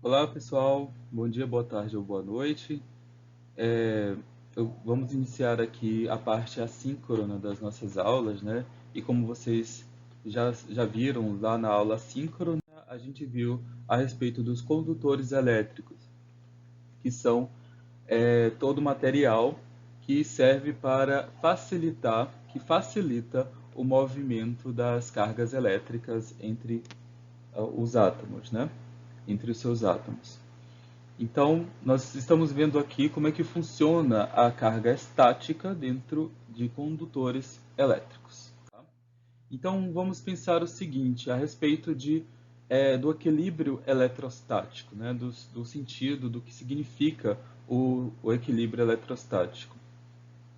Olá pessoal, bom dia, boa tarde ou boa noite. É, vamos iniciar aqui a parte assíncrona das nossas aulas, né? E como vocês já viram lá na aula síncrona, a gente viu a respeito dos condutores elétricos, que são todo material que serve para que facilita o movimento das cargas elétricas entre os átomos, né? Entre os seus átomos. Então, nós estamos vendo aqui como é que funciona a carga estática dentro de condutores elétricos. Tá? Então, vamos pensar o seguinte a respeito do equilíbrio eletrostático, né? Do sentido do que significa o equilíbrio eletrostático.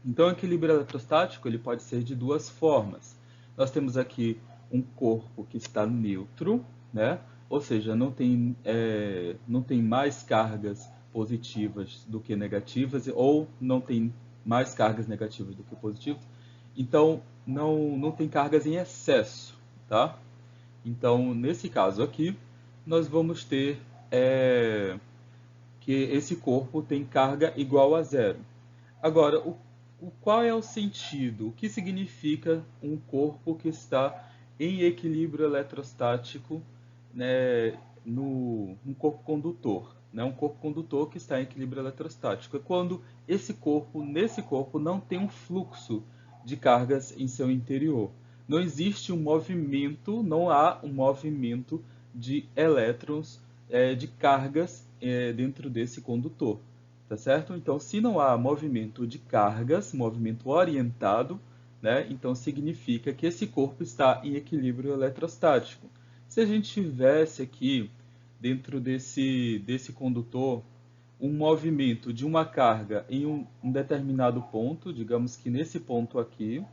Então, o equilíbrio eletrostático ele pode ser de duas formas. Nós temos aqui um corpo que está neutro, né? Ou seja, não tem mais cargas positivas do que negativas, ou não tem mais cargas negativas do que positivas. Então, não tem cargas em excesso, tá? Então, nesse caso aqui, nós vamos ter que esse corpo tem carga igual a zero. Agora, qual é o sentido? O que significa um corpo que está em equilíbrio eletrostático, né, um corpo condutor? Né, um corpo condutor que está em equilíbrio eletrostático. É quando nesse corpo, não tem um fluxo de cargas em seu interior. Não existe um movimento, não há um movimento de elétrons, de cargas dentro desse condutor. Tá certo? Então, se não há movimento de cargas, movimento orientado, né, então significa que esse corpo está em equilíbrio eletrostático. Se a gente tivesse aqui, dentro desse condutor, um movimento de uma carga em um determinado ponto, digamos que nesse ponto aqui,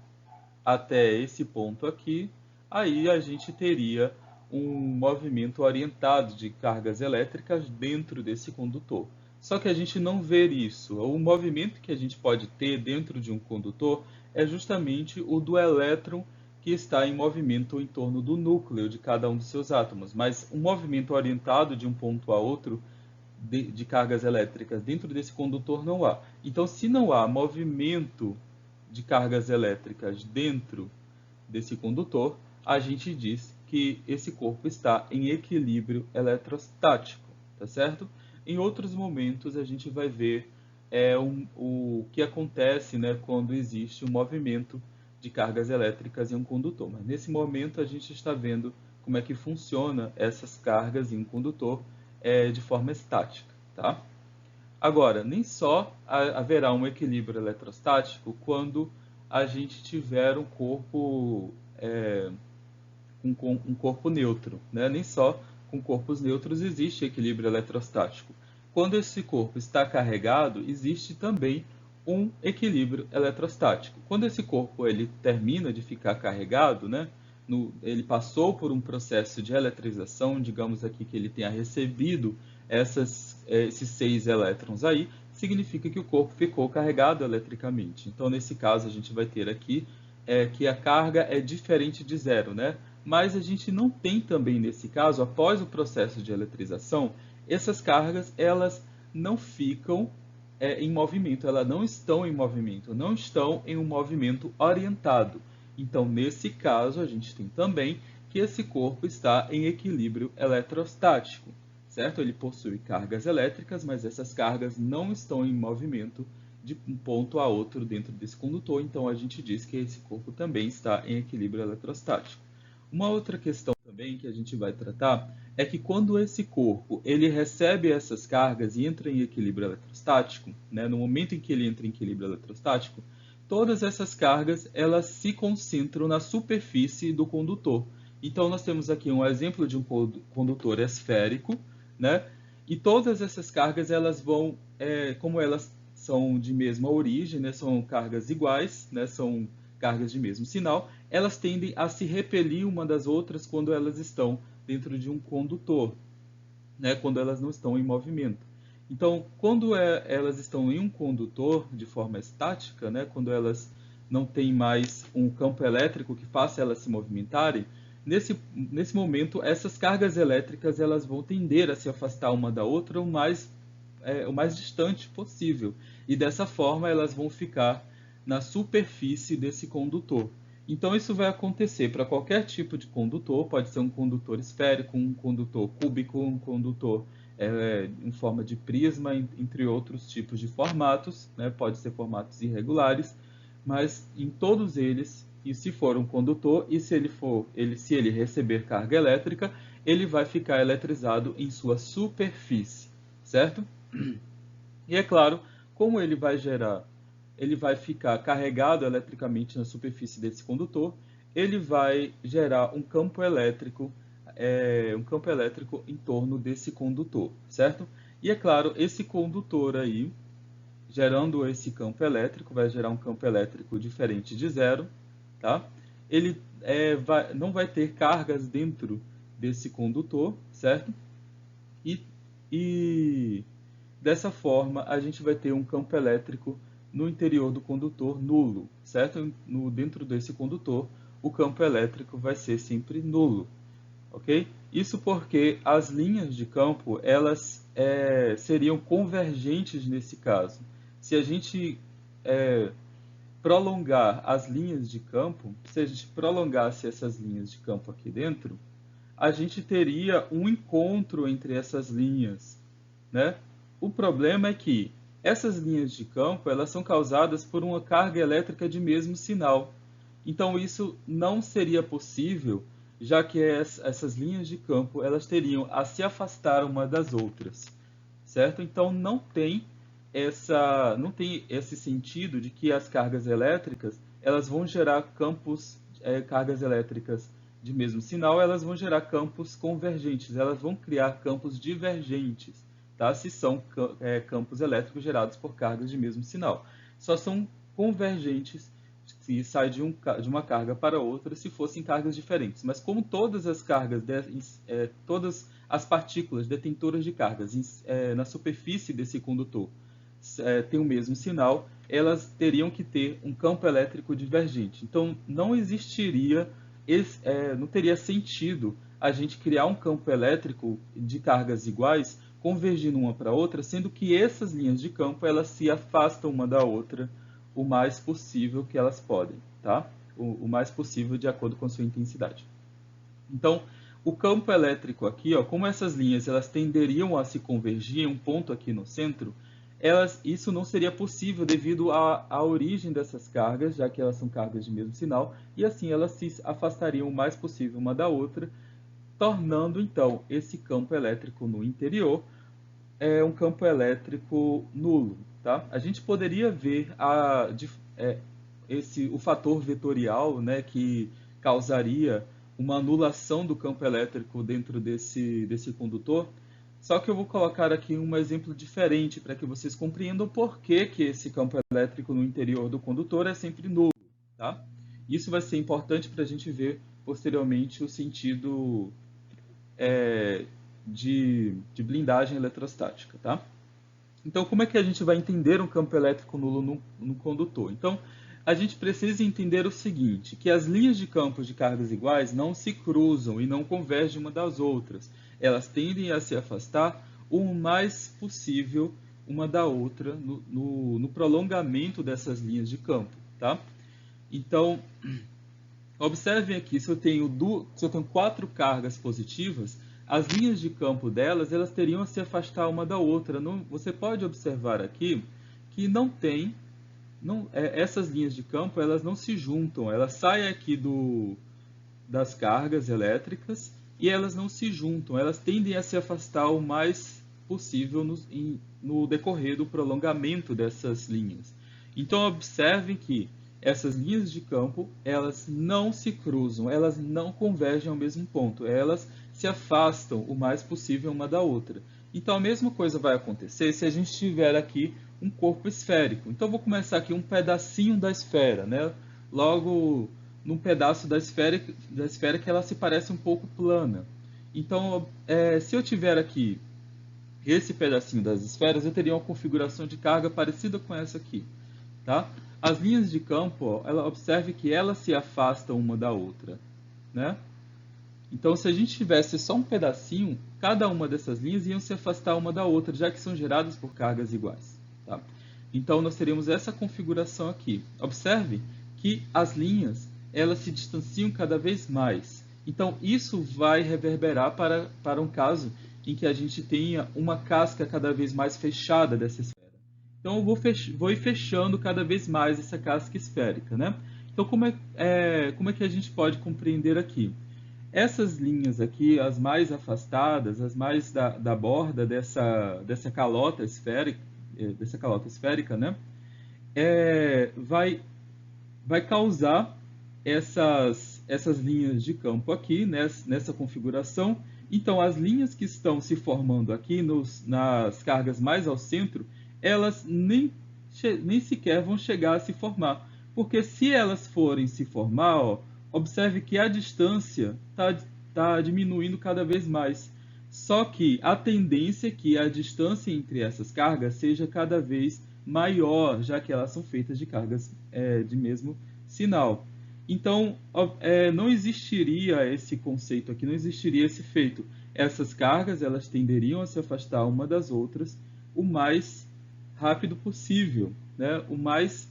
até esse ponto aqui, aí a gente teria um movimento orientado de cargas elétricas dentro desse condutor. Só que a gente não vê isso. O movimento que a gente pode ter dentro de um condutor é justamente o do elétron que está em movimento em torno do núcleo de cada um dos seus átomos. Mas um movimento orientado de um ponto a outro de cargas elétricas dentro desse condutor não há. Então, se não há movimento de cargas elétricas dentro desse condutor, a gente diz que esse corpo está em equilíbrio eletrostático, tá certo? Em outros momentos a gente vai ver o que acontece, né, quando existe um movimento de cargas elétricas em um condutor. Mas nesse momento a gente está vendo como é que funciona essas cargas em um condutor de forma estática, tá? Agora, nem só haverá um equilíbrio eletrostático quando a gente tiver um corpo neutro, né? Nem só com corpos neutros existe equilíbrio eletrostático. Quando esse corpo está carregado, existe também um equilíbrio eletrostático. Quando esse corpo ele termina de ficar carregado, né? Ele passou por um processo de eletrização, digamos aqui que ele tenha recebido esses 6 elétrons aí, significa que o corpo ficou carregado eletricamente. Então, nesse caso, a gente vai ter aqui que a carga é diferente de zero, né? Mas a gente não tem também, nesse caso, após o processo de eletrização, essas cargas elas não ficam em movimento, elas não estão em movimento, não estão em um movimento orientado. Então, nesse caso, a gente tem também que esse corpo está em equilíbrio eletrostático, certo? Ele possui cargas elétricas, mas essas cargas não estão em movimento de um ponto a outro dentro desse condutor, então a gente diz que esse corpo também está em equilíbrio eletrostático. Uma outra questão também que a gente vai tratar é que quando esse corpo ele recebe essas cargas e entra em equilíbrio eletrostático, né, no momento em que ele entra em equilíbrio eletrostático, todas essas cargas elas se concentram na superfície do condutor. Então nós temos aqui um exemplo de um condutor esférico, né? E todas essas cargas elas vão, como elas são de mesma origem, né, são cargas iguais, né, são cargas de mesmo sinal, elas tendem a se repelir uma das outras quando elas estão dentro de um condutor, né, quando elas não estão em movimento. Então, quando elas estão em um condutor de forma estática, né, quando elas não têm mais um campo elétrico que faça elas se movimentarem, nesse momento, essas cargas elétricas elas vão tender a se afastar uma da outra o mais distante possível. E dessa forma elas vão ficar na superfície desse condutor. Então isso vai acontecer para qualquer tipo de condutor, pode ser um condutor esférico, um condutor cúbico, um condutor em forma de prisma, entre outros tipos de formatos, né? Pode ser formatos irregulares, mas em todos eles, e se for um condutor, e se ele receber carga elétrica, ele vai ficar eletrizado em sua superfície, certo? E é claro, como ele vai ficar carregado eletricamente na superfície desse condutor, ele vai gerar um campo elétrico em torno desse condutor, certo? E é claro, esse condutor aí, gerando esse campo elétrico, vai gerar um campo elétrico diferente de zero, tá? Ele não vai ter cargas dentro desse condutor, certo? E dessa forma, a gente vai ter um campo elétrico no interior do condutor nulo, certo? Dentro desse condutor, o campo elétrico vai ser sempre nulo, ok? Isso porque as linhas de campo, elas seriam convergentes nesse caso. Se a gente prolongar as linhas de campo, se a gente prolongasse essas linhas de campo aqui dentro, a gente teria um encontro entre essas linhas, né? O problema é que essas linhas de campo elas são causadas por uma carga elétrica de mesmo sinal. Então isso não seria possível, já que essas linhas de campo elas teriam a se afastar uma das outras, certo? Então não tem esse sentido de que as cargas elétricas elas vão gerar cargas elétricas de mesmo sinal, elas vão gerar campos convergentes, elas vão criar campos divergentes, tá? Se são campos elétricos gerados por cargas de mesmo sinal. Só são convergentes se sai de uma carga para outra se fossem cargas diferentes. Mas como todas as cargas, todas as partículas detentoras de cargas na superfície desse condutor têm o mesmo sinal, elas teriam que ter um campo elétrico divergente. Então não teria sentido a gente criar um campo elétrico de cargas iguais convergindo uma para outra, sendo que essas linhas de campo elas se afastam uma da outra o mais possível que elas podem, tá? O mais possível de acordo com a sua intensidade. Então, o campo elétrico aqui, ó, como essas linhas elas tenderiam a se convergir em um ponto aqui no centro, isso não seria possível devido à origem dessas cargas, já que elas são cargas de mesmo sinal, e assim elas se afastariam o mais possível uma da outra, tornando então esse campo elétrico no interior um campo elétrico nulo. Tá? A gente poderia ver o fator vetorial, né, que causaria uma anulação do campo elétrico dentro desse condutor, só que eu vou colocar aqui um exemplo diferente para que vocês compreendam por que esse campo elétrico no interior do condutor é sempre nulo. Tá? Isso vai ser importante para a gente ver posteriormente o sentido de blindagem eletrostática. Tá? Então, como é que a gente vai entender um campo elétrico nulo no condutor? Então, a gente precisa entender o seguinte, que as linhas de campos de cargas iguais não se cruzam e não convergem uma das outras. Elas tendem a se afastar o mais possível uma da outra no prolongamento dessas linhas de campo. Tá? Então, observem aqui, se eu tenho 4 cargas positivas, as linhas de campo elas teriam a se afastar uma da outra. Você pode observar aqui que essas linhas de campo elas não se juntam, elas saem aqui das cargas elétricas e elas não se juntam, elas tendem a se afastar o mais possível no decorrer do prolongamento dessas linhas. Então observem que essas linhas de campo elas não se cruzam, elas não convergem ao mesmo ponto, elas se afastam o mais possível uma da outra. Então a mesma coisa vai acontecer se a gente tiver aqui um corpo esférico. Então eu vou começar aqui um pedacinho da esfera, né? Logo num pedaço da esfera que ela se parece um pouco plana. Então se eu tiver aqui esse pedacinho das esferas, eu teria uma configuração de carga parecida com essa aqui, tá? As linhas de campo, observe que elas se afastam uma da outra, né? Então, se a gente tivesse só um pedacinho, cada uma dessas linhas iam se afastar uma da outra, já que são geradas por cargas iguais. Tá? Então, nós teríamos essa configuração aqui. Observe que as linhas elas se distanciam cada vez mais. Então, isso vai reverberar para um caso em que a gente tenha uma casca cada vez mais fechada dessa esfera. Então, eu vou ir fechando cada vez mais essa casca esférica. Né? Então, como é que a gente pode compreender aqui? Essas linhas aqui, as mais afastadas, as mais da borda dessa calota esférica, né? Vai causar essas linhas de campo aqui, nessa configuração. Então, as linhas que estão se formando aqui nas cargas mais ao centro, elas nem sequer vão chegar a se formar. Porque se elas forem se formar, ó, observe que a distância está diminuindo cada vez mais. Só que a tendência é que a distância entre essas cargas seja cada vez maior, já que elas são feitas de cargas de mesmo sinal. Então, não existiria esse conceito aqui, não existiria esse feito. Essas cargas elas tenderiam a se afastar uma das outras o mais rápido possível, né? o mais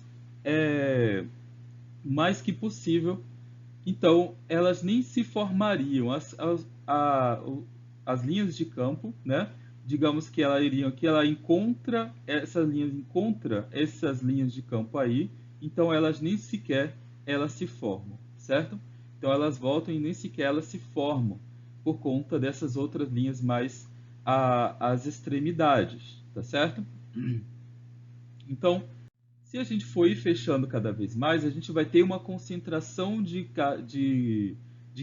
que possível. Então, elas nem se formariam. As linhas de campo, né? Digamos que ela encontra essas linhas de campo aí, então elas nem sequer elas se formam, certo? Então elas voltam e nem sequer elas se formam por conta dessas outras linhas mais às extremidades, tá certo? Então, se a gente for ir fechando cada vez mais, a gente vai ter uma concentração de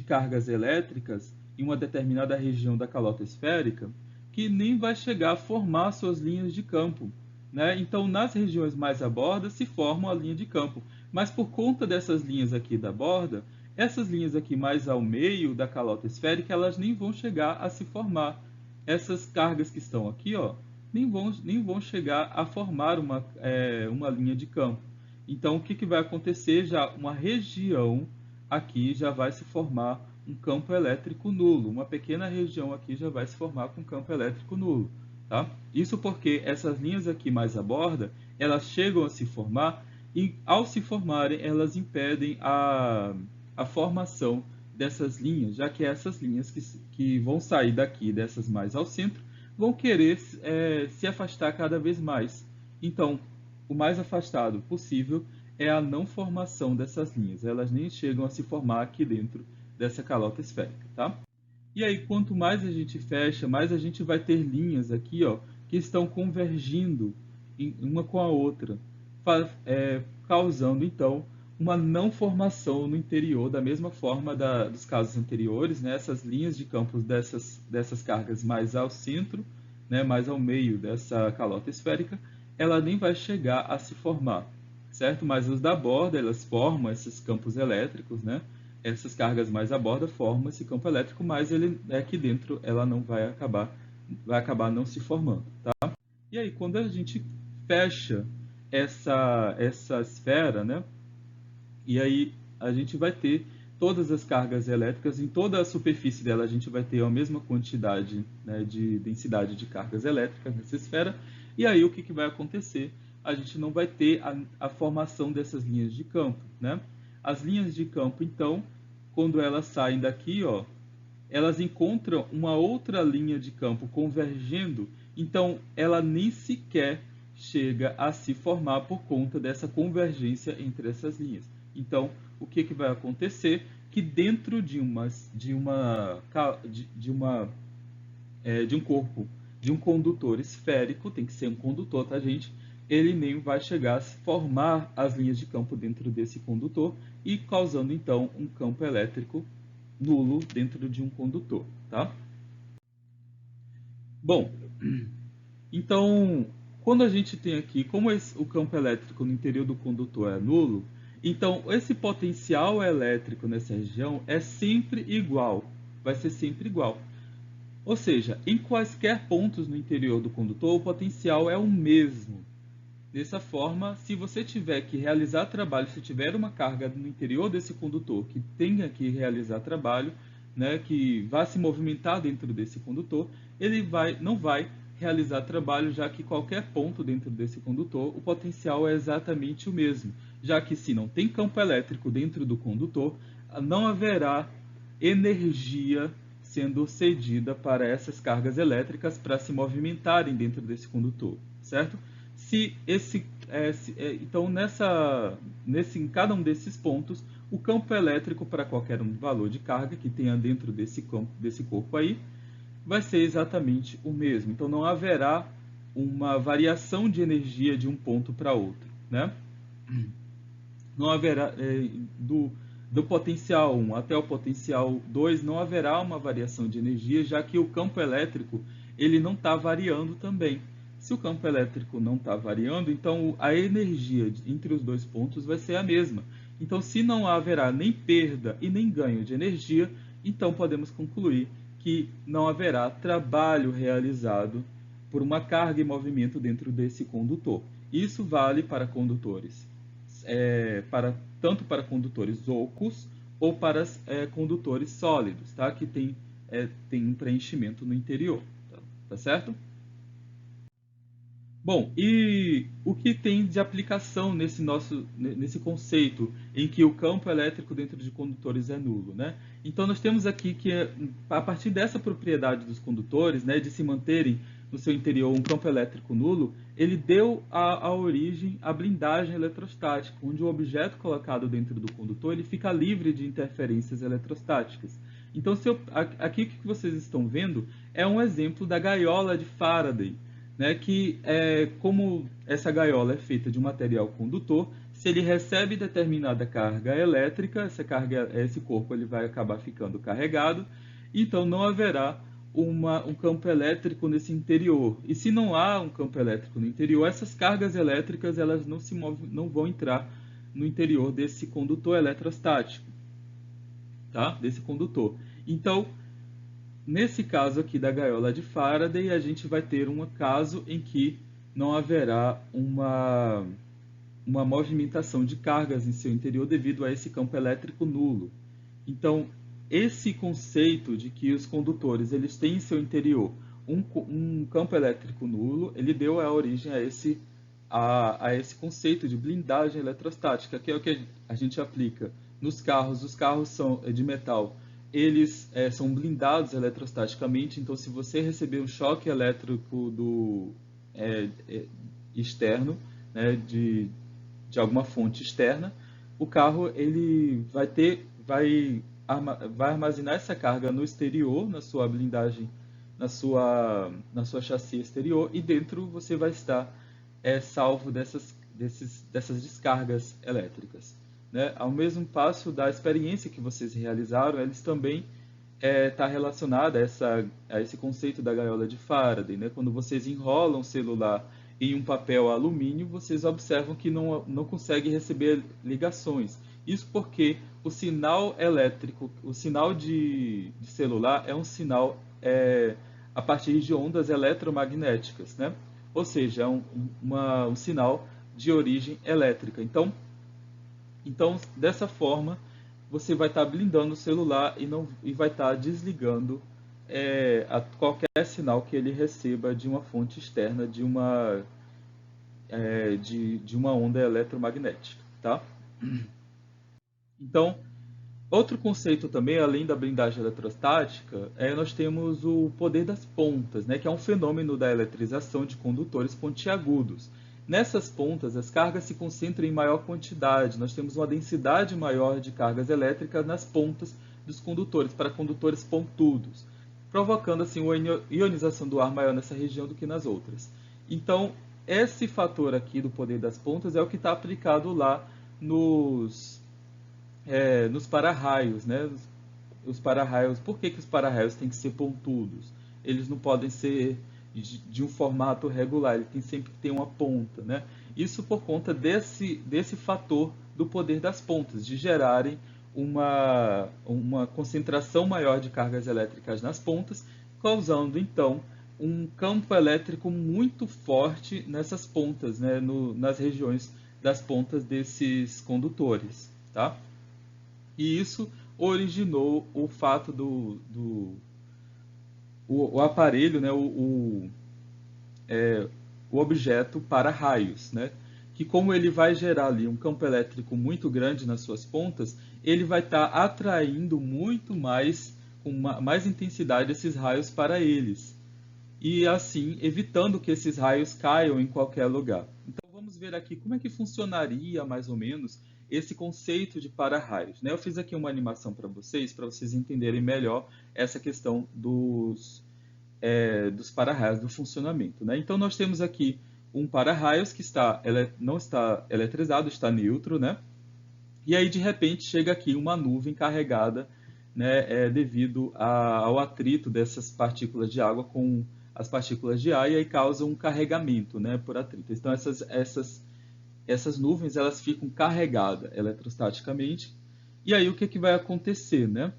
cargas elétricas em uma determinada região da calota esférica que nem vai chegar a formar suas linhas de campo. Né? Então, nas regiões mais à borda se forma a linha de campo. Mas por conta dessas linhas aqui da borda, essas linhas aqui mais ao meio da calota esférica, elas nem vão chegar a se formar. Essas cargas que estão aqui, ó, nem vão chegar a formar uma linha de campo. Então, o que vai acontecer? Já uma região aqui já vai se formar um campo elétrico nulo. Uma pequena região aqui já vai se formar com campo elétrico nulo. Tá? Isso porque essas linhas aqui mais à borda, elas chegam a se formar e, ao se formarem, elas impedem a formação dessas linhas, já que essas linhas que vão sair daqui, dessas mais ao centro, vão querer se afastar cada vez mais. Então, o mais afastado possível é a não formação dessas linhas. Elas nem chegam a se formar aqui dentro dessa calota esférica, tá? E aí, quanto mais a gente fecha, mais a gente vai ter linhas aqui, ó, que estão convergindo uma com a outra, causando, então, uma não formação no interior, da mesma forma dos casos anteriores, né? Essas linhas de campos dessas cargas mais ao centro, né? Mais ao meio dessa calota esférica, ela nem vai chegar a se formar, certo? Mas as da borda, elas formam esses campos elétricos, né? Essas cargas mais à borda formam esse campo elétrico, mas aqui dentro ela não vai acabar não se formando, tá? E aí, quando a gente fecha essa esfera, né? E aí a gente vai ter todas as cargas elétricas, em toda a superfície dela a gente vai ter a mesma quantidade, né, de densidade de cargas elétricas nessa esfera. E aí o que vai acontecer? A gente não vai ter a formação dessas linhas de campo, né? As linhas de campo, então, quando elas saem daqui, ó, elas encontram uma outra linha de campo convergendo, então ela nem sequer chega a se formar por conta dessa convergência entre essas linhas. Então, o que vai acontecer? Que dentro de um corpo, de um condutor esférico, tem que ser um condutor, tá, gente? Ele nem vai chegar a formar as linhas de campo dentro desse condutor e causando, então, um campo elétrico nulo dentro de um condutor, tá? Bom, então, quando a gente tem aqui, como o campo elétrico no interior do condutor é nulo, então esse potencial elétrico nessa região é sempre igual, vai ser sempre igual. Ou seja, em quaisquer pontos no interior do condutor, o potencial é o mesmo. Dessa forma, se você tiver que realizar trabalho, se tiver uma carga no interior desse condutor que tenha que realizar trabalho, né, que vai se movimentar dentro desse condutor, ele não vai realizar trabalho, já que qualquer ponto dentro desse condutor, o potencial é exatamente o mesmo, já que se não tem campo elétrico dentro do condutor, não haverá energia sendo cedida para essas cargas elétricas para se movimentarem dentro desse condutor, certo? Então, em cada um desses pontos, o campo elétrico para qualquer um valor de carga que tenha dentro desse corpo aí, vai ser exatamente o mesmo. Então, não haverá uma variação de energia de um ponto para outro, né? Não haverá, do potencial 1 até o potencial 2, não haverá uma variação de energia, já que o campo elétrico ele não está variando também. Se o campo elétrico não está variando, então a energia entre os dois pontos vai ser a mesma. Então, se não haverá nem perda e nem ganho de energia, então podemos concluir que não haverá trabalho realizado por uma carga em movimento dentro desse condutor. Isso vale para condutores, tanto para condutores ocos ou para condutores sólidos, tá? Que tem um preenchimento no interior, tá certo? Bom, e o que tem de aplicação nesse conceito em que o campo elétrico dentro de condutores é nulo, né? Então nós temos aqui que a partir dessa propriedade dos condutores, né, de se manterem no seu interior um campo elétrico nulo, ele deu a origem à blindagem eletrostática, onde o objeto colocado dentro do condutor ele fica livre de interferências eletrostáticas. Então aqui o que vocês estão vendo é um exemplo da gaiola de Faraday, né, que como essa gaiola é feita de um material condutor, se ele recebe determinada carga elétrica, esse corpo ele vai acabar ficando carregado, então não haverá um campo elétrico nesse interior. E se não há um campo elétrico no interior, essas cargas elétricas elas não vão entrar no interior desse condutor eletrostático, tá? Desse condutor. Então, nesse caso aqui da gaiola de Faraday, a gente vai ter um caso em que não haverá uma movimentação de cargas em seu interior devido a esse campo elétrico nulo. Então, esse conceito de que os condutores eles têm em seu interior um campo elétrico nulo, ele deu a origem a esse conceito de blindagem eletrostática, que é o que a gente aplica nos carros. Os carros são de metal, eles são blindados eletrostaticamente, então se você receber um choque elétrico externo, né, de alguma fonte externa, o carro ele vai armazenar essa carga no exterior, na sua blindagem, na sua chassi exterior, e dentro você vai estar salvo dessas descargas elétricas, né? Ao mesmo passo da experiência que vocês realizaram, eles também está relacionada a esse conceito da gaiola de Faraday, né? Quando vocês enrolam o celular em um papel alumínio, vocês observam que não consegue receber ligações. Isso porque o sinal elétrico, o sinal de celular é um sinal a partir de ondas eletromagnéticas, né? Ou seja, é um sinal de origem elétrica. Então, dessa forma, você vai estar blindando o celular e vai estar desligando qualquer sinal que ele receba de uma fonte externa, de uma onda eletromagnética, tá? Então, outro conceito também, além da blindagem eletrostática, nós temos o poder das pontas, né, que é um fenômeno da eletrização de condutores pontiagudos. Nessas pontas, as cargas se concentram em maior quantidade. Nós temos uma densidade maior de cargas elétricas nas pontas dos condutores, para condutores pontudos, provocando assim uma ionização do ar maior nessa região do que nas outras. Então, esse fator aqui do poder das pontas é o que está aplicado lá nos para-raios, né? Os para-raios, por que os para-raios têm que ser pontudos? Eles não podem ser de um formato regular, ele tem sempre que ter uma ponta, né? Isso por conta desse fator do poder das pontas, de gerarem uma concentração maior de cargas elétricas nas pontas, causando então um campo elétrico muito forte nessas pontas, né? Nas regiões das pontas desses condutores, tá? E isso originou o fato o aparelho, né, o objeto para-raios, né? Que como ele vai gerar ali um campo elétrico muito grande nas suas pontas, ele vai estar atraindo muito mais, com mais intensidade, esses raios para eles. E assim, evitando que esses raios caiam em qualquer lugar. Então vamos ver aqui como é que funcionaria mais ou menos esse conceito de para-raios, né? Eu fiz aqui uma animação para vocês entenderem melhor essa questão dos para-raios, do funcionamento, né? Então nós temos aqui um para-raios que não está eletrizado, está neutro, né? E aí de repente chega aqui uma nuvem carregada, né, devido ao atrito dessas partículas de água com as partículas de ar, e aí causa um carregamento, né, por atrito. Então essas nuvens elas ficam carregadas eletrostaticamente. E aí o que vai acontecer, né?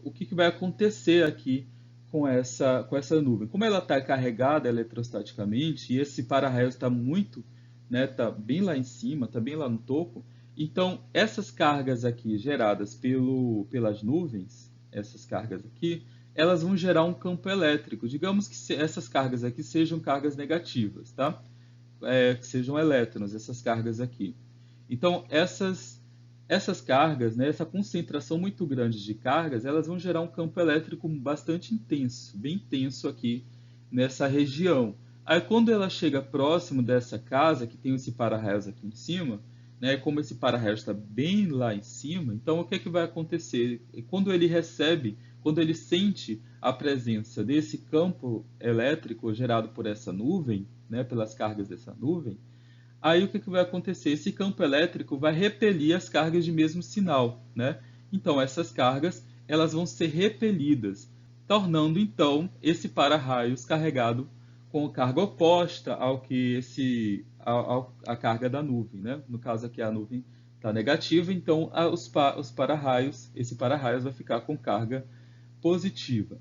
O que vai acontecer aqui com essa nuvem? Como ela está carregada eletrostaticamente e esse para-raios está muito, né, tá bem lá em cima, está bem lá no topo, então essas cargas aqui geradas pelas nuvens, essas cargas aqui, elas vão gerar um campo elétrico. Digamos que essas cargas aqui sejam cargas negativas, tá? Que sejam elétrons, essas cargas aqui. Então, essas cargas, né, essa concentração muito grande de cargas, elas vão gerar um campo elétrico bastante intenso, bem intenso aqui nessa região. Aí, quando ela chega próximo dessa casa, que tem esse para-raios aqui em cima, né, como esse para-raios está bem lá em cima, então o que vai acontecer? Quando ele sente a presença desse campo elétrico gerado por essa nuvem, né, pelas cargas dessa nuvem, aí o que vai acontecer? Esse campo elétrico vai repelir as cargas de mesmo sinal, né? Então essas cargas elas vão ser repelidas, tornando então esse para-raios carregado com carga oposta ao que a carga da nuvem, né? No caso aqui a nuvem está negativa, então esse para-raios vai ficar com carga positiva,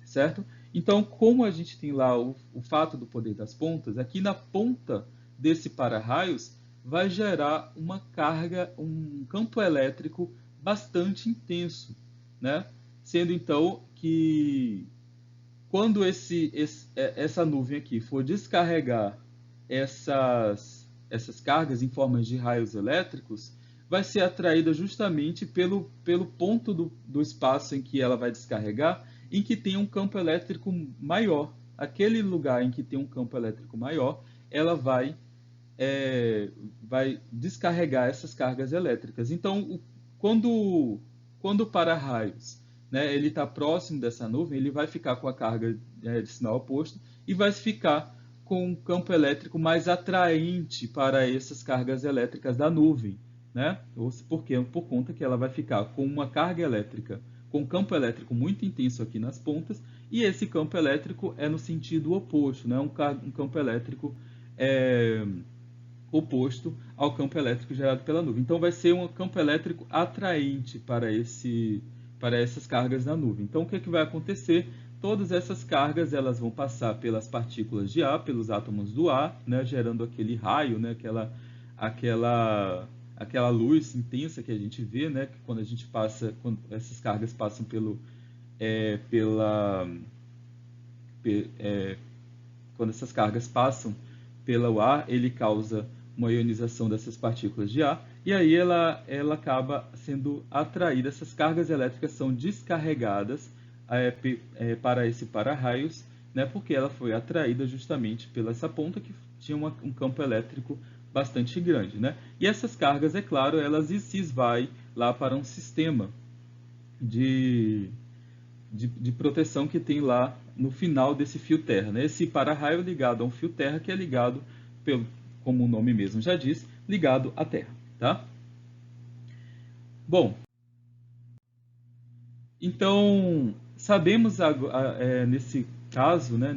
certo? Então, como a gente tem lá o fato do poder das pontas, aqui na ponta desse para-raios vai gerar uma carga, um campo elétrico bastante intenso, né? Sendo então que quando essa nuvem aqui for descarregar essas cargas em forma de raios elétricos, vai ser atraída justamente pelo ponto do espaço em que ela vai descarregar, em que tem um campo elétrico maior. Aquele lugar em que tem um campo elétrico maior, ela vai descarregar essas cargas elétricas. Então, quando o para-raios, né, ele está próximo dessa nuvem, ele vai ficar com a carga de sinal oposto e vai ficar com um campo elétrico mais atraente para essas cargas elétricas da nuvem, né? Por conta que ela vai ficar com uma carga elétrica, com um campo elétrico muito intenso aqui nas pontas, e esse campo elétrico é no sentido oposto, né? Um campo elétrico oposto ao campo elétrico gerado pela nuvem. Então vai ser um campo elétrico atraente para essas cargas na nuvem. Então o que vai acontecer? Todas essas cargas elas vão passar pelas partículas de ar, pelos átomos do ar, né, gerando aquele raio, né, aquela luz intensa que a gente vê, né, que quando essas cargas passam quando essas cargas passam pelo ar, ele causa uma ionização dessas partículas de ar, e aí ela acaba sendo atraída, essas cargas elétricas são descarregadas para esse para-raios, né, porque ela foi atraída justamente pela essa ponta que tinha um campo elétrico bastante grande, né? E essas cargas, é claro, elas se esvaem lá para um sistema de proteção que tem lá no final desse fio terra, né? Esse para-raio ligado a um fio terra que é ligado, como o nome mesmo já diz, ligado à Terra, tá? Bom, então sabemos nesse caso, né,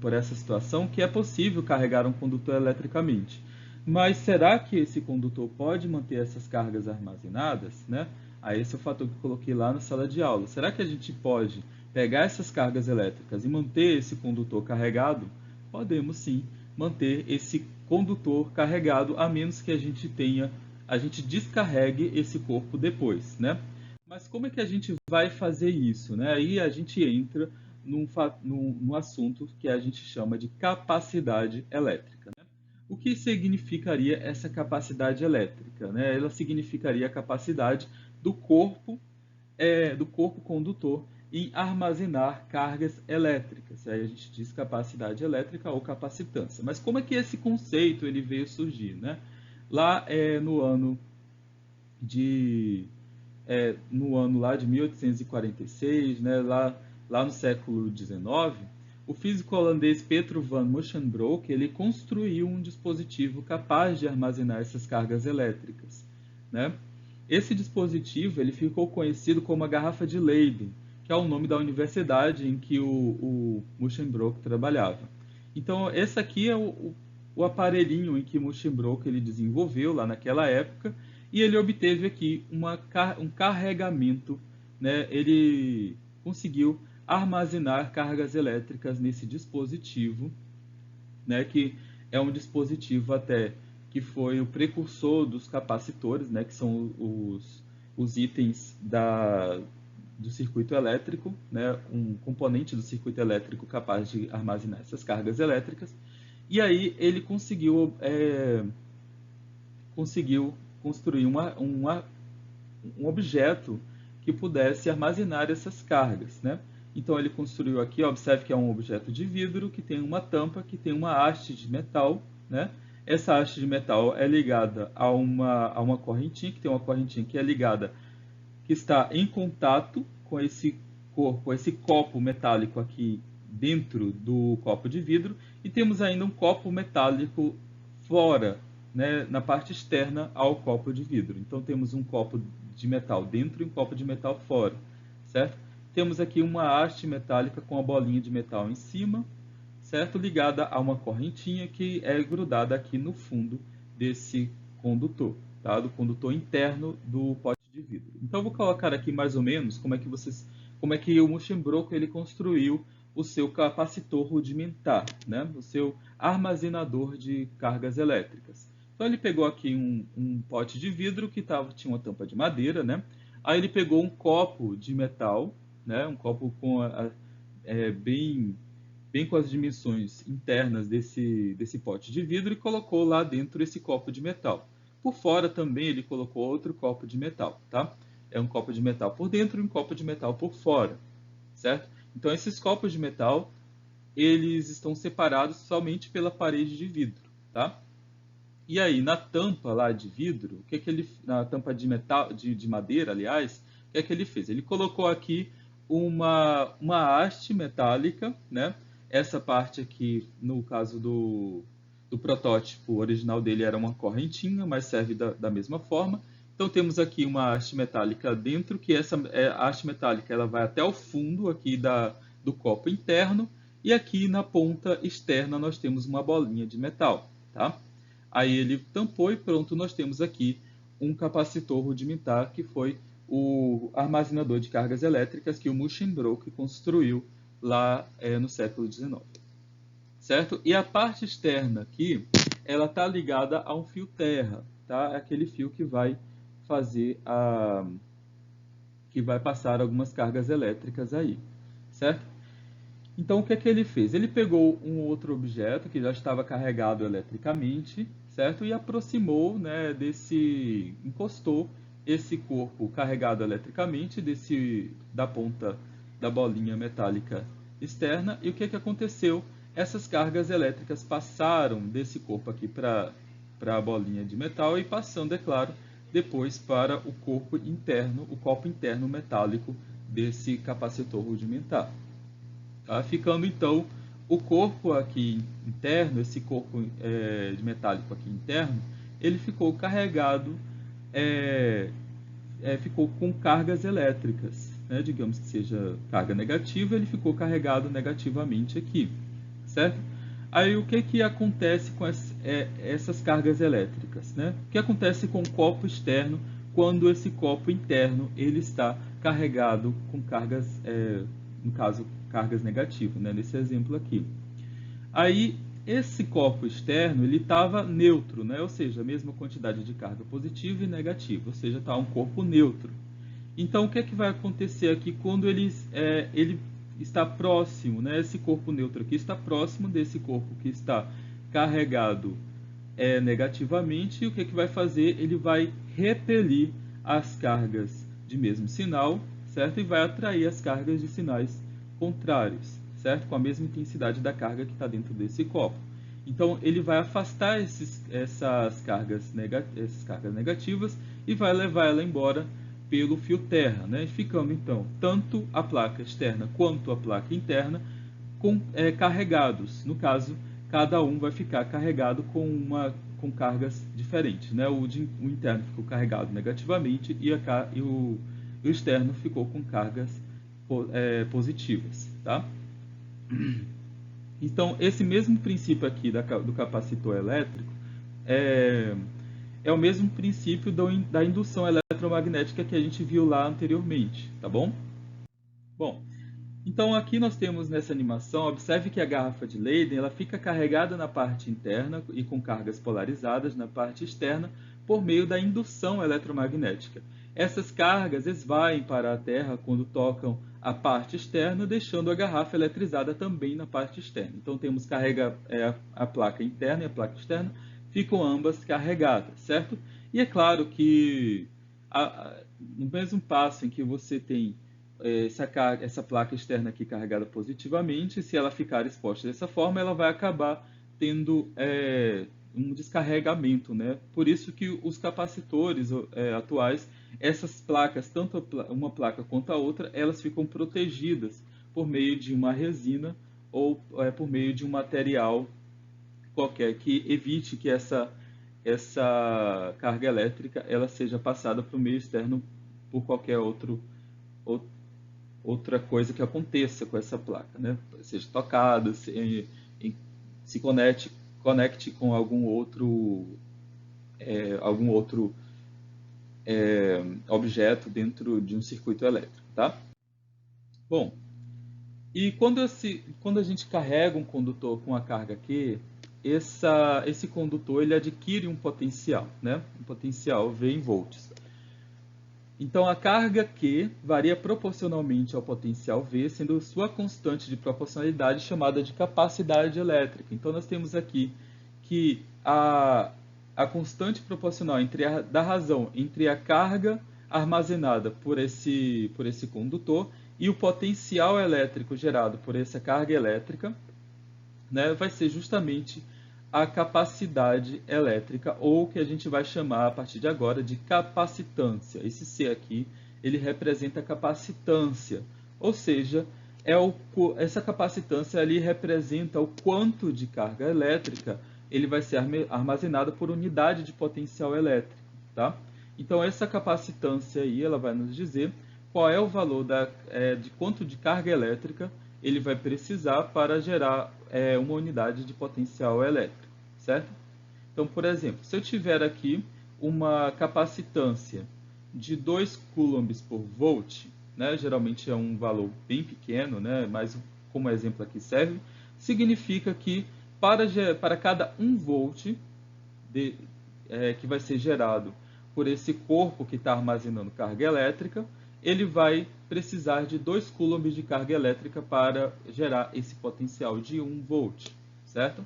por essa situação, que é possível carregar um condutor eletricamente. Mas será que esse condutor pode manter essas cargas armazenadas, né? Aí esse é o fator que eu coloquei lá na sala de aula. Será que a gente pode pegar essas cargas elétricas e manter esse condutor carregado? Podemos sim manter esse condutor carregado, a menos que a gente tenha a gente descarregue esse corpo depois, né? Mas como é que a gente vai fazer isso, né? Aí a gente entra num assunto que a gente chama de capacidade elétrica, né? O que significaria essa capacidade elétrica, né? Ela significaria a capacidade do corpo condutor em armazenar cargas elétricas. Aí a gente diz capacidade elétrica ou capacitância. Mas como é que esse conceito ele veio surgir, né? Lá no ano lá de 1846, né, lá no século XIX, o físico holandês Petro van Musschenbroek ele construiu um dispositivo capaz de armazenar essas cargas elétricas, né? Esse dispositivo ele ficou conhecido como a garrafa de Leyden, que é o nome da universidade em que o Musschenbroek trabalhava. Então, esse aqui é o aparelhinho em que Musschenbroek ele desenvolveu lá naquela época, e ele obteve aqui um carregamento, né? Ele conseguiu armazenar cargas elétricas nesse dispositivo, né? Que é um dispositivo até que foi o precursor dos capacitores, né? Que são os itens do circuito elétrico, né? Um componente do circuito elétrico capaz de armazenar essas cargas elétricas. E aí ele conseguiu construir um objeto que pudesse armazenar essas cargas, né? Então ele construiu aqui, observe que é um objeto de vidro que tem uma tampa, que tem uma haste de metal, né? Essa haste de metal é ligada a uma correntinha, que tem uma correntinha que é ligada, que está em contato com esse corpo, esse copo metálico aqui dentro do copo de vidro, e temos ainda um copo metálico fora, né, na parte externa ao copo de vidro. Então temos um copo de metal dentro e um copo de metal fora, certo? Temos aqui uma haste metálica com a bolinha de metal em cima, certo? Ligada a uma correntinha que é grudada aqui no fundo desse condutor, tá? Do condutor interno do pote de vidro. Então eu vou colocar aqui mais ou menos como é que o Musschenbroek ele construiu o seu capacitor rudimentar, né? O seu armazenador de cargas elétricas. Então ele pegou aqui um pote de vidro que tinha uma tampa de madeira, né? Aí ele pegou um copo de metal, né? Um copo bem com as dimensões internas desse pote de vidro e colocou lá dentro esse copo de metal. Por fora também ele colocou outro copo de metal, tá? É um copo de metal por dentro e um copo de metal por fora, certo? Então esses copos de metal, eles estão separados somente pela parede de vidro, tá? E aí na tampa lá de vidro, na tampa de metal, de madeira, aliás, o que é que ele fez? Ele colocou aqui uma haste metálica, né? Essa parte aqui, no caso do protótipo original dele, era uma correntinha, mas serve da mesma forma. Então temos aqui uma haste metálica dentro, que essa haste metálica ela vai até o fundo aqui do copo interno, e aqui na ponta externa nós temos uma bolinha de metal, tá? Aí ele tampou e pronto, nós temos aqui um capacitor rudimentar que foi o armazenador de cargas elétricas que o Musschenbroek construiu lá no século XIX, certo? E a parte externa aqui, ela está ligada a um fio terra, tá? É aquele fio que vai passar algumas cargas elétricas aí, certo? Então, o que é que ele fez? Ele pegou um outro objeto que já estava carregado eletricamente, certo? E aproximou, né, encostou esse corpo carregado eletricamente da ponta da bolinha metálica externa. E o que é que aconteceu? Essas cargas elétricas passaram desse corpo aqui para a bolinha de metal e passando, é claro, depois para o corpo interno, o copo interno metálico desse capacitor rudimentar. Tá? Ficando então o corpo aqui interno, esse corpo de metálico aqui interno, ele ficou carregado, ficou com cargas elétricas, né? Digamos que seja carga negativa, ele ficou carregado negativamente aqui, certo? Aí o que acontece com essas cargas elétricas, né? O que acontece com o copo externo quando esse copo interno ele está carregado com cargas, no caso, cargas negativas, né? Nesse exemplo aqui. Aí esse corpo externo ele estava neutro, né? Ou seja, a mesma quantidade de carga positiva e negativa, ou seja, está um corpo neutro. Então, o que é que vai acontecer aqui quando ele está próximo, né? Esse corpo neutro aqui está próximo desse corpo que está carregado negativamente, e o que é que vai fazer? Ele vai repelir as cargas de mesmo sinal, certo? E vai atrair as cargas de sinais contrários, certo? Com a mesma intensidade da carga que está dentro desse copo. Então, ele vai afastar essas cargas negativas e vai levar ela embora pelo fio terra, né? Ficando, então, tanto a placa externa quanto a placa interna carregados. No caso, cada um vai ficar carregado com cargas diferentes, né? O interno ficou carregado negativamente e o externo ficou com cargas positivas, tá? Então, esse mesmo princípio aqui do capacitor elétrico é, é o mesmo princípio da indução eletromagnética que a gente viu lá anteriormente, tá bom? Bom, então aqui nós temos nessa animação, observe que a garrafa de Leyden ela fica carregada na parte interna e com cargas polarizadas na parte externa por meio da indução eletromagnética. Essas cargas esvaem para a Terra quando tocam a parte externa, deixando a garrafa eletrizada também na parte externa. Então temos a placa interna e a placa externa ficam ambas carregadas, certo? E é claro que no mesmo passo em que você tem essa placa externa aqui carregada positivamente, se ela ficar exposta dessa forma, ela vai acabar tendo um descarregamento, né? Por isso que os capacitores atuais, essas placas, tanto uma placa quanto a outra, elas ficam protegidas por meio de uma resina ou por meio de um material qualquer que evite que essa carga elétrica ela seja passada para o meio externo por qualquer outra coisa que aconteça com essa placa, né? Seja tocada, se conecte com algum outro objeto dentro de um circuito elétrico, tá? Bom, e quando a gente carrega um condutor com a carga Q, esse condutor ele adquire um potencial, né? Um potencial V em volts. Então, a carga Q varia proporcionalmente ao potencial V, sendo sua constante de proporcionalidade chamada de capacidade elétrica. Então, nós temos aqui que a constante proporcional da razão entre a carga armazenada por esse condutor e o potencial elétrico gerado por essa carga elétrica, né, vai ser justamente a capacidade elétrica, ou que a gente vai chamar a partir de agora de capacitância. Esse C aqui, ele representa a capacitância, ou seja, essa capacitância ali representa o quanto de carga elétrica ele vai ser armazenado por unidade de potencial elétrico, tá? Então essa capacitância aí, ela vai nos dizer qual é o valor de quanto de carga elétrica ele vai precisar para gerar uma unidade de potencial elétrico, certo? Então, por exemplo, se eu tiver aqui uma capacitância de 2 coulombs por volt, né, geralmente é um valor bem pequeno, né, mas como exemplo aqui serve, significa que para cada 1 volt que vai ser gerado por esse corpo que está armazenando carga elétrica, ele vai precisar de 2 coulombs de carga elétrica para gerar esse potencial de 1 volt, certo?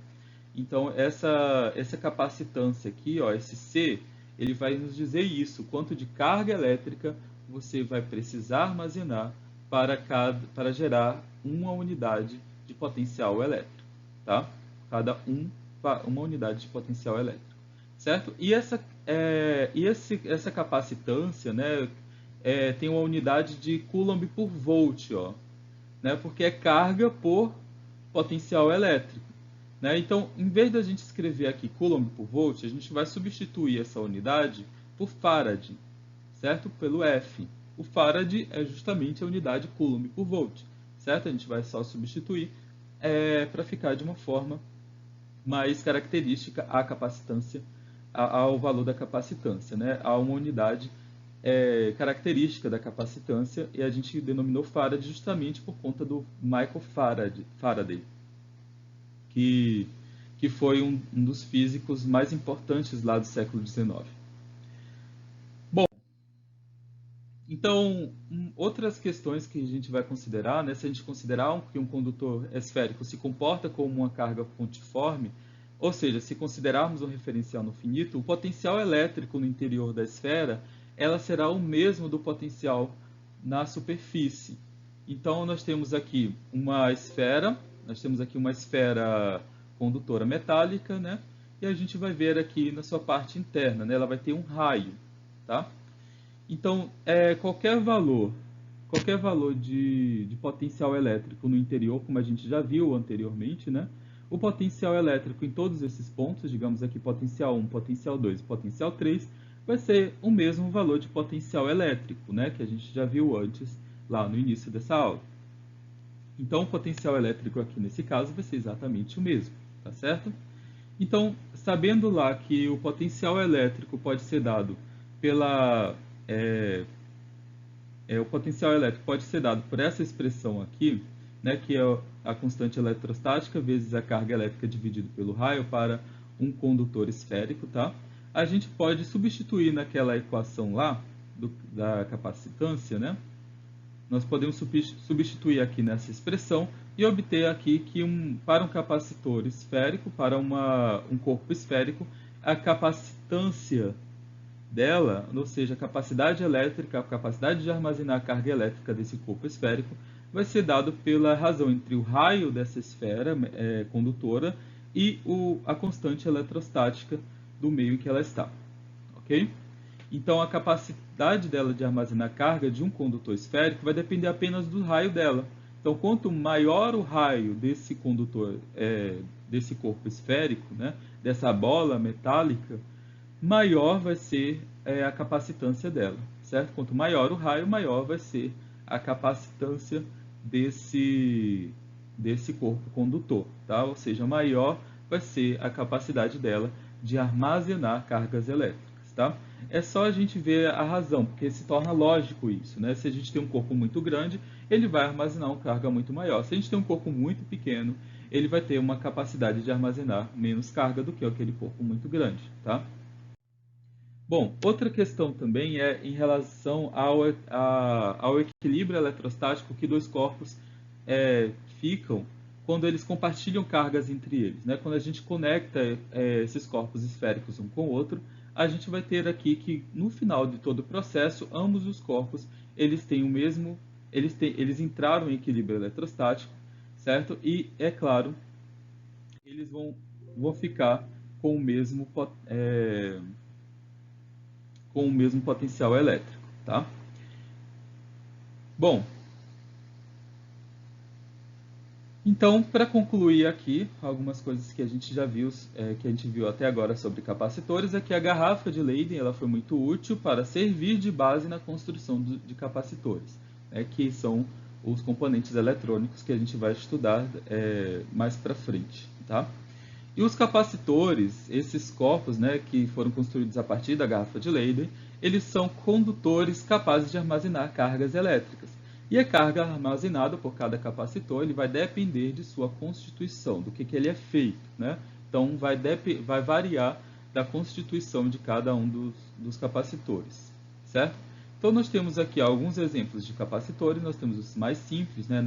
Então, essa capacitância aqui, ó, esse C, ele vai nos dizer isso, quanto de carga elétrica você vai precisar armazenar para gerar uma unidade de potencial elétrico, tá? Uma unidade de potencial elétrico, certo? E essa capacitância, né, tem uma unidade de coulomb por volt, ó, né, porque é carga por potencial elétrico, né? Então, em vez da gente escrever aqui coulomb por volt, a gente vai substituir essa unidade por farad, certo? Pelo F. O farad é justamente a unidade coulomb por volt, certo? A gente vai só substituir para ficar de uma forma mais característica à capacitância, ao valor da capacitância, né? Há uma unidade característica da capacitância e a gente denominou farad justamente por conta do Michael Faraday, que que foi um dos físicos mais importantes lá do século XIX. Bom, então, outras questões que a gente vai considerar, né, se a gente considerar que um condutor esférico se comporta como uma carga pontiforme, ou seja, se considerarmos um referencial no finito, o potencial elétrico no interior da esfera ela será o mesmo do potencial na superfície. Então, nós temos aqui uma esfera condutora metálica, né? E a gente vai ver aqui na sua parte interna, né? Ela vai ter um raio, tá? Então, qualquer valor de potencial elétrico no interior, como a gente já viu anteriormente, né? O potencial elétrico em todos esses pontos, digamos aqui potencial 1, potencial 2 e potencial 3, vai ser o mesmo valor de potencial elétrico, né? Que a gente já viu antes lá no início dessa aula. Então, o potencial elétrico aqui nesse caso vai ser exatamente o mesmo, tá certo? Então, sabendo lá que o potencial elétrico pode ser dado pela o potencial elétrico pode ser dado por essa expressão aqui, né, que é a constante eletrostática vezes a carga elétrica dividido pelo raio para um condutor esférico, tá? A gente pode substituir naquela equação lá da capacitância, né? Nós podemos substituir aqui nessa expressão e obter aqui que para um capacitor esférico, para um corpo esférico, a capacitância dela, ou seja, a capacidade elétrica, a capacidade de armazenar a carga elétrica desse corpo esférico, vai ser dado pela razão entre o raio dessa esfera condutora e a constante eletrostática do meio em que ela está. Ok? Então, a capacidade dela de armazenar carga de um condutor esférico vai depender apenas do raio dela. Então, quanto maior o raio desse condutor, desse corpo esférico, né, dessa bola metálica, maior vai ser a capacitância dela, certo? Quanto maior o raio, maior vai ser a capacitância desse corpo condutor, tá? Ou seja, maior vai ser a capacidade dela de armazenar cargas elétricas, tá? É só a gente ver a razão, porque se torna lógico isso, né? Se a gente tem um corpo muito grande, ele vai armazenar uma carga muito maior. Se a gente tem um corpo muito pequeno, ele vai ter uma capacidade de armazenar menos carga do que aquele corpo muito grande, tá? Bom, outra questão também é em relação ao equilíbrio eletrostático que dois corpos ficam quando eles compartilham cargas entre eles, né? Quando a gente conecta esses corpos esféricos um com o outro, a gente vai ter aqui que no final de todo o processo, ambos os corpos eles têm o mesmo, eles entraram em equilíbrio eletrostático, certo? E é claro, eles vão ficar com o mesmo potencial elétrico, tá? Bom, então, para concluir aqui, algumas coisas que a gente já viu, que a gente viu até agora sobre capacitores, é que a garrafa de Leyden ela foi muito útil para servir de base na construção de capacitores, né, que são os componentes eletrônicos que a gente vai estudar mais para frente, tá? E os capacitores, esses corpos, né, que foram construídos a partir da garrafa de Leyden, eles são condutores capazes de armazenar cargas elétricas. E a carga armazenada por cada capacitor ele vai depender de sua constituição, do que ele é feito, né? Então, vai variar da constituição de cada um dos capacitores, certo? Então, nós temos aqui alguns exemplos de capacitores. Nós temos os mais simples, né,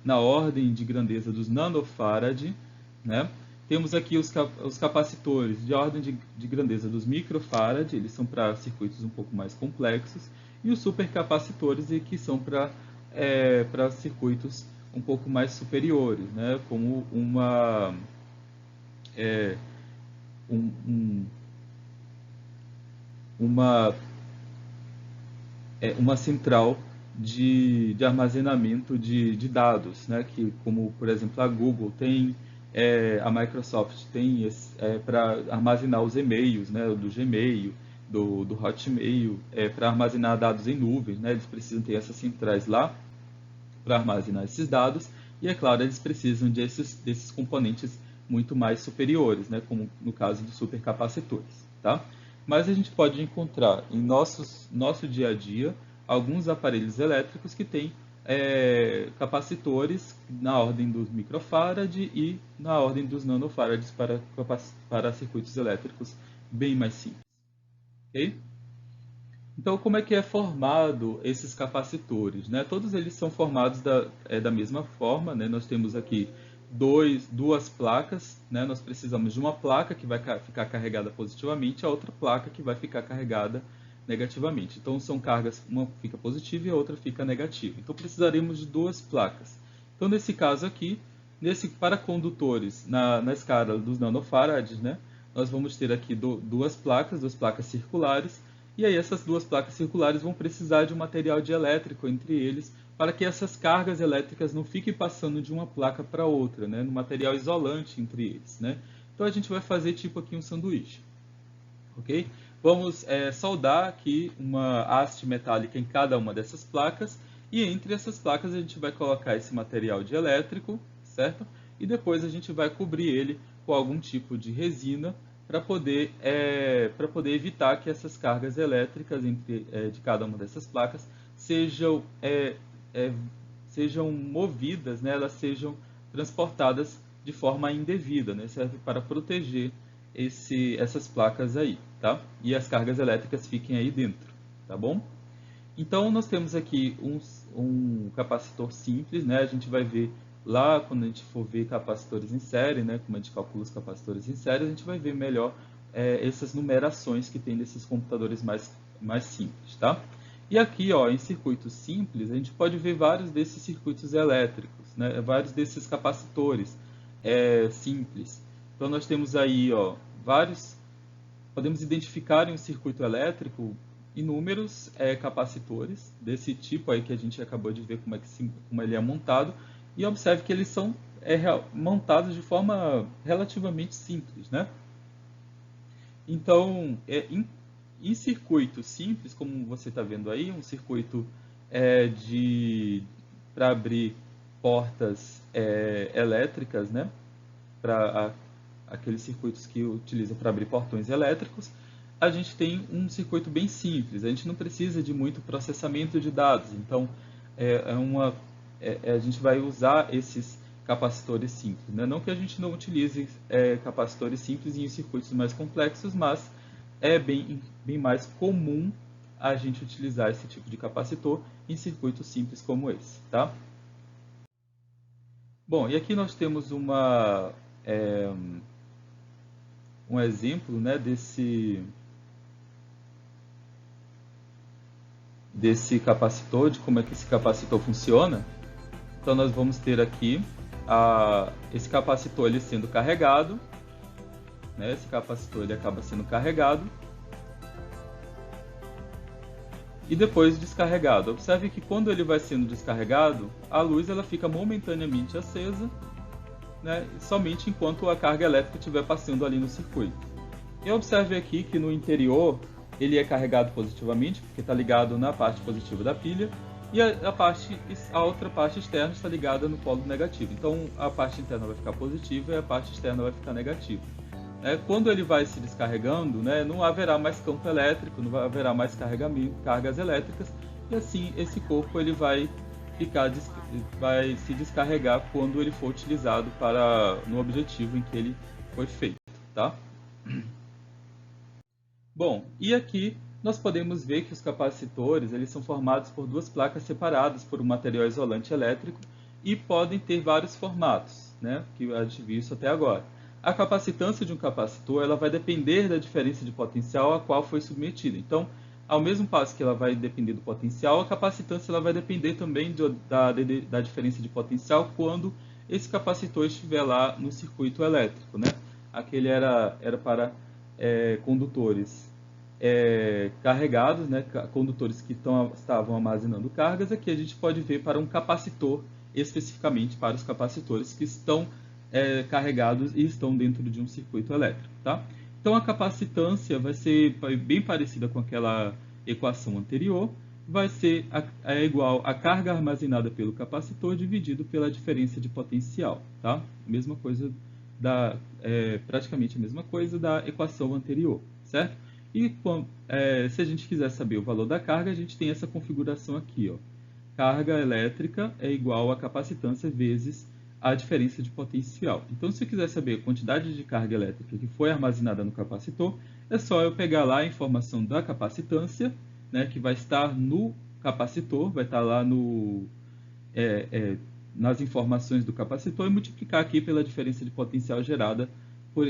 na ordem de grandeza dos nanofarad, né? Temos aqui os capacitores de ordem de grandeza dos microfarad, eles são para circuitos um pouco mais complexos, e os supercapacitores, que são para circuitos um pouco mais superiores, né? Como uma central de armazenamento de dados, né? Que, como, por exemplo, a Google tem, a Microsoft tem para armazenar os e-mails, né? Do Gmail, do Hotmail, para armazenar dados em nuvens, né? Eles precisam ter essas centrais lá para armazenar esses dados, e é claro, eles precisam desses componentes muito mais superiores, né? Como no caso dos supercapacitores, tá? Mas a gente pode encontrar em nosso dia a dia alguns aparelhos elétricos que têm capacitores na ordem dos microfarad e na ordem dos nanofarads para circuitos elétricos bem mais simples. Okay? Então, como é que é formado esses capacitores? Né? Todos eles são formados da mesma forma. Né? Nós temos aqui duas placas. Né? Nós precisamos de uma placa que vai ficar carregada positivamente e a outra placa que vai ficar carregada negativamente. Então, são cargas, uma fica positiva e a outra fica negativa. Então, precisaremos de duas placas. Então, nesse caso aqui, para condutores na escala dos nanofarads, né? Nós vamos ter aqui duas placas circulares, e aí essas duas placas circulares vão precisar de um material dielétrico entre eles para que essas cargas elétricas não fiquem passando de uma placa para outra, né? No material isolante entre eles, né? Então a gente vai fazer tipo aqui um sanduíche, ok? Vamos soldar aqui uma haste metálica em cada uma dessas placas, e entre essas placas a gente vai colocar esse material dielétrico, certo? E depois a gente vai cobrir ele com algum tipo de resina para poder evitar que essas cargas elétricas de cada uma dessas placas sejam movidas, né? Elas sejam transportadas de forma indevida, né? Serve para proteger essas placas aí, tá? E as cargas elétricas fiquem aí dentro, tá bom? Então, nós temos aqui um capacitor simples, né? A gente vai ver lá, quando a gente for ver capacitores em série, né? Como a gente calcula os capacitores em série, a gente vai ver melhor essas numerações que tem nesses computadores mais simples, tá? E aqui, ó, em circuitos simples, a gente pode ver vários desses circuitos elétricos, né? Vários desses capacitores simples. Então, nós temos aí, ó, podemos identificar em um circuito elétrico inúmeros capacitores desse tipo aí que a gente acabou de ver como ele é montado, e observe que eles são montados de forma relativamente simples, né? Então, em circuitos simples, como você está vendo aí, um circuito para abrir portas elétricas, né? Para aqueles circuitos que utilizam para abrir portões elétricos, a gente tem um circuito bem simples. A gente não precisa de muito processamento de dados. Então, a gente vai usar esses capacitores simples, né? Não que a gente não utilize capacitores simples em circuitos mais complexos, mas é bem mais comum a gente utilizar esse tipo de capacitor em circuitos simples como esse, tá? Bom, e aqui nós temos um exemplo, né, desse capacitor, de como é que esse capacitor funciona. Então nós vamos ter aqui esse capacitor ele sendo carregado, né? Esse capacitor ele acaba sendo carregado e depois descarregado. Observe que quando ele vai sendo descarregado, a luz ela fica momentaneamente acesa, né? Somente enquanto a carga elétrica estiver passando ali no circuito. E observe aqui que no interior ele é carregado positivamente, porque está ligado na parte positiva da pilha, e a outra parte externa está ligada no polo negativo. Então a parte interna vai ficar positiva e a parte externa vai ficar negativa. Quando ele vai se descarregando, né, não haverá mais campo elétrico, não haverá mais cargas elétricas, e assim esse corpo ele vai se descarregar quando ele for utilizado no objetivo em que ele foi feito, tá? Bom, e aqui nós podemos ver que os capacitores eles são formados por duas placas separadas por um material isolante elétrico e podem ter vários formatos, né, que a gente viu isso até agora. A capacitância de um capacitor ela vai depender da diferença de potencial a qual foi submetida. Então, ao mesmo passo que ela vai depender do potencial, a capacitância ela vai depender também da diferença de potencial quando esse capacitor estiver lá no circuito elétrico, né? Aquele era para condutores carregados, né? Condutores que estavam armazenando cargas. Aqui a gente pode ver para um capacitor, especificamente para os capacitores que estão carregados e estão dentro de um circuito elétrico, tá? Então a capacitância vai ser bem parecida com aquela equação anterior, vai ser igual a carga armazenada pelo capacitor dividido pela diferença de potencial, tá? Mesma coisa praticamente a mesma coisa da equação anterior, certo? E se a gente quiser saber o valor da carga, a gente tem essa configuração aqui, ó. carga elétrica é igual a capacitância vezes a diferença de potencial. Então, se eu quiser saber a quantidade de carga elétrica que foi armazenada no capacitor, é só eu pegar lá a informação da capacitância, né, que vai estar no capacitor, vai estar lá nas informações do capacitor, e multiplicar aqui pela diferença de potencial gerada por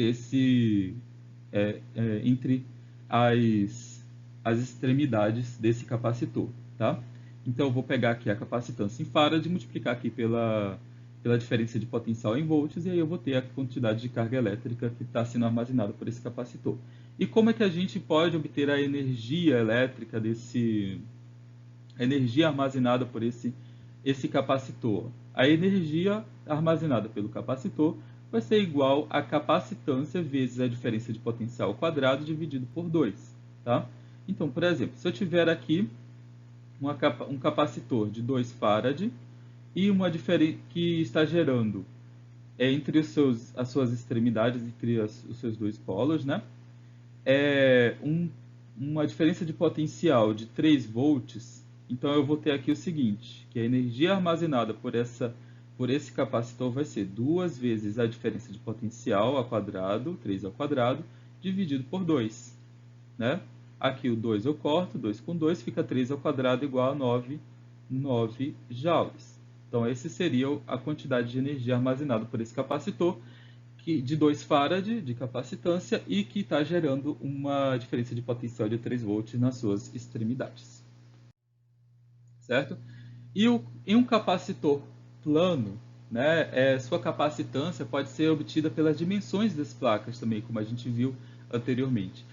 entre as extremidades desse capacitor, tá? Então, eu vou pegar aqui a capacitância em farad e multiplicar aqui pela diferença de potencial em volts, e aí eu vou ter a quantidade de carga elétrica que está sendo armazenada por esse capacitor. E como é que a gente pode obter a energia elétrica a energia armazenada por esse capacitor? A energia armazenada pelo capacitor vai ser igual a capacitância vezes a diferença de potencial ao quadrado dividido por 2. Tá? Então, por exemplo, se eu tiver aqui um capacitor de 2 farad e que está gerando entre as suas extremidades, entre os seus dois polos, né? Uma diferença de potencial de 3 volts, então eu vou ter aqui o seguinte, que a energia armazenada por esse capacitor vai ser 2 vezes a diferença de potencial ao quadrado, 3 ao quadrado, dividido por 2. Né? Aqui o 2 eu corto, 2 com 2, fica 3 ao quadrado igual a 9 joules. Então, essa seria a quantidade de energia armazenada por esse capacitor, de 2 farad de capacitância e que está gerando uma diferença de potencial de 3 volts nas suas extremidades. Certo? E em um capacitor plano, né, sua capacitância pode ser obtida pelas dimensões das placas também, como a gente viu anteriormente.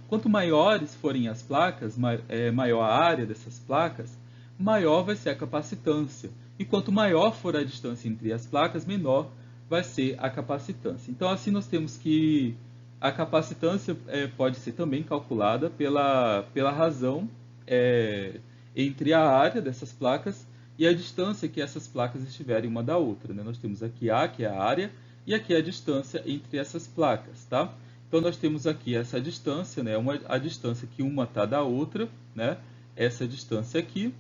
Quanto maiores forem as placas, maior a área dessas placas, maior vai ser a capacitância. E quanto maior for a distância entre as placas, menor vai ser a capacitância. Então, assim nós temos que a capacitância pode ser também calculada pela razão entre a área dessas placas e a distância que essas placas estiverem uma da outra. Né? Nós temos aqui A, que é a área, e aqui a distância entre essas placas. Tá? Então, nós temos aqui essa distância, né? A distância que uma está da outra, né? Essa distância aqui.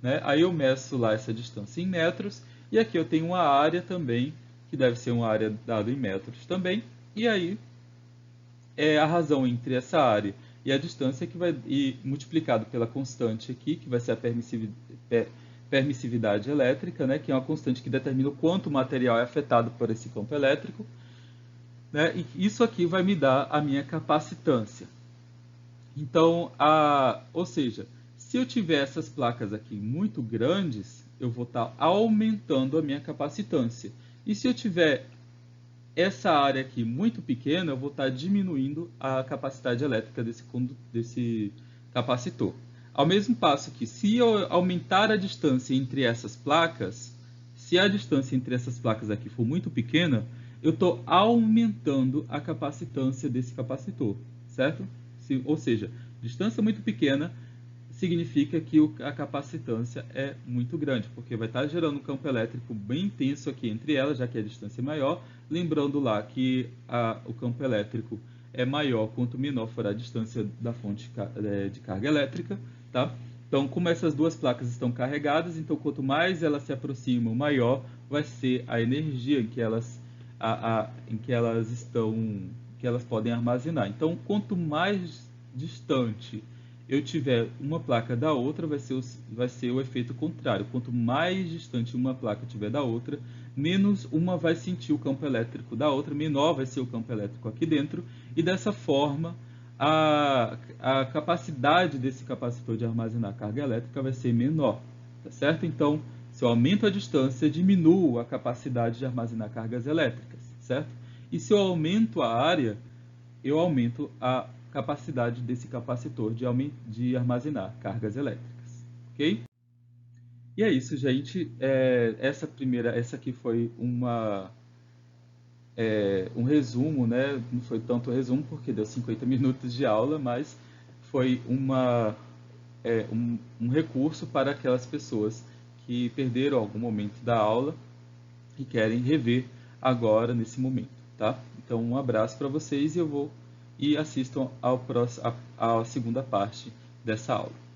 Né? Aí eu meço lá essa distância em metros, e aqui eu tenho uma área também, que deve ser uma área dada em metros também, e aí a razão entre essa área e a distância que vai multiplicado pela constante aqui, que vai ser a permissividade elétrica, né? Que é uma constante que determina o quanto o material é afetado por esse campo elétrico, né? E isso aqui vai me dar a minha capacitância. Então, ou seja, se eu tiver essas placas aqui muito grandes, eu vou estar aumentando a minha capacitância. E se eu tiver essa área aqui muito pequena, eu vou estar diminuindo a capacidade elétrica desse capacitor. Ao mesmo passo que, se eu aumentar a distância entre essas placas, se a distância entre essas placas aqui for muito pequena, eu estou aumentando a capacitância desse capacitor, certo? Ou seja, distância muito pequena significa que a capacitância é muito grande, porque vai estar gerando um campo elétrico bem intenso aqui entre elas, já que a distância é maior. Lembrando lá que o campo elétrico é maior quanto menor for a distância da fonte de carga elétrica. Tá? Então, como essas duas placas estão carregadas, então quanto mais elas se aproximam, maior vai ser a energia que elas podem armazenar. Então, quanto mais distante eu tiver uma placa da outra, vai ser o efeito contrário. Quanto mais distante uma placa tiver da outra, menos uma vai sentir o campo elétrico da outra, menor vai ser o campo elétrico aqui dentro, e dessa forma a capacidade desse capacitor de armazenar carga elétrica vai ser menor, tá certo? Então, se eu aumento a distância, diminuo a capacidade de armazenar cargas elétricas, certo? E se eu aumento a área, eu aumento a capacidade desse capacitor de armazenar cargas elétricas, ok? E é isso, gente. Essa aqui foi um resumo, né? Não foi tanto resumo porque deu 50 minutos de aula, mas foi um recurso para aquelas pessoas que perderam algum momento da aula e querem rever agora nesse momento, tá? Então, um abraço para vocês e assistam à segunda parte dessa aula.